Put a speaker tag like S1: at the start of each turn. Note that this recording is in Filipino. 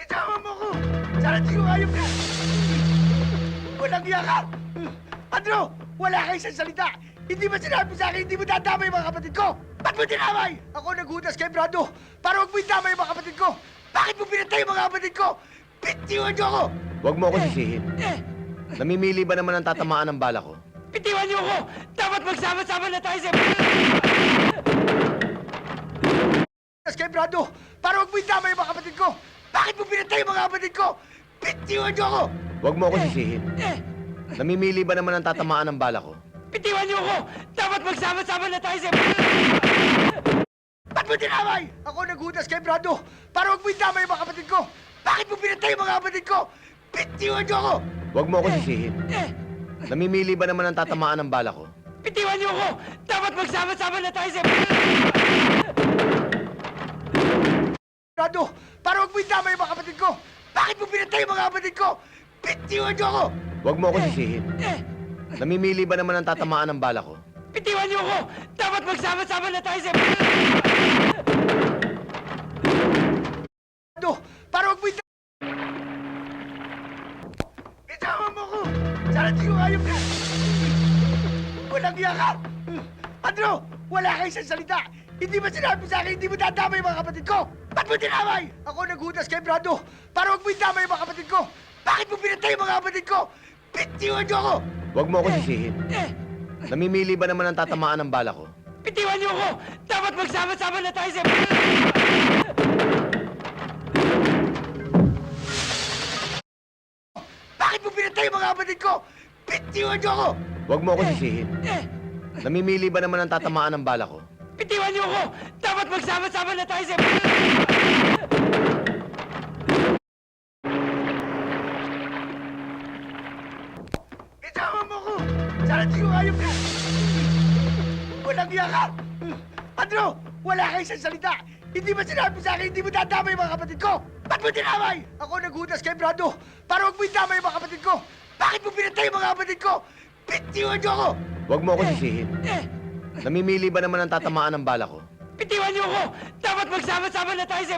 S1: Itama mo ko! Sana di ko kayong ka! Walang iya ka! Andrew, wala kayo sa salita! Hindi ba sinabi sa akin hindi mo dadamay yung mga kapatid ko? Ba't mo dinamay? Ako naghudas kay Brando para huwag mo idamay yung mga kapatid ko! Bakit mo pinatay yung mga kapatid ko? Bitiwan niyo ako!
S2: Huwag mo ako sisihin. Namimili ba naman ang tatamaan ng bala ko?
S3: Bitiwan niyo ako! Dapat magsama-sama na tayo sa...
S1: Naghudas kay Brando para huwag mo idamay yung mga kapatid ko! Bakit mo pinatay yung mga kapatid ko? Bitiwan niyo ako!
S2: Huwag mo ako sisihin. Namimili ba naman ang tatamaan ng bala ko?
S3: Bitiwan niyo ako! Dapat magsama-sama na tayo sa...
S1: Ba't mo dinamay? Ako naghudas kay Brando para huwag mo idamay yung mga kapatid ko! Bakit mo pinatay yung mga kapatid ko? Bitiwan niyo ako!
S2: Huwag mo ako sisihin. Namimili ba naman ang tatamaan ng bala ko?
S3: Bitiwan niyo ako! Dapat magsama-sama na tayo sa...
S1: Brando, para huwag mo idamay yung mga kapatid ko! Bakit mo pinatay yung mga kapatid ko? Bitiwan niyo ako!
S2: Huwag mo ako sisihin. Namimili ba naman ang tatamaan ng bala ko?
S3: Bitiwan niyo ako! Dapat magsama-sama na tayo sa...
S1: Brando, para huwag mo idamay... Itama mo ko! Sana di ko kayong ka! Walang iya ka! Andrew, wala kayo sa salita! Hindi ba sinabi sa akin hindi mo dadamay yung mga kapatid ko? Ba't mo dinamay? Ako naghudas kay Brando para huwag mo idamay yung mga kapatid ko! Bakit mo pinatay yung mga kapatid ko? Bitiwan niyo ako!
S2: Huwag mo ako sisihin. Namimili ba naman ang tatamaan ng bala ko?
S3: Bitiwan niyo ako! Dapat magsama-sama na tayo sa...
S1: Bakit mo pinatay yung mga kapatid ko? Bitiwan niyo ako!
S2: Huwag mo ako sisihin. Namimili ba naman ang tatamaan ng bala ko?
S3: Bitiwan niyo ako! Dapat magsama-sama na tayo sa...
S1: Itama mo ko! Sana di ko kayong ka! Walang iya ka! Andrew, wala kayo sa salita! Hindi ba sinabi sa akin hindi mo dadamay yung mga kapatid ko? Ba't mo dinamay? Ako naghudas kay Brando para huwag mo idamay yung mga kapatid ko! Bakit mo pinatay yung mga kapatid ko? Bitiwan niyo ako!
S2: Huwag mo ako sisihin. Namimili ba naman ang tatamaan ng bala ko?
S3: Bitiwan niyo ako! Dapat magsama-sama na tayo sa...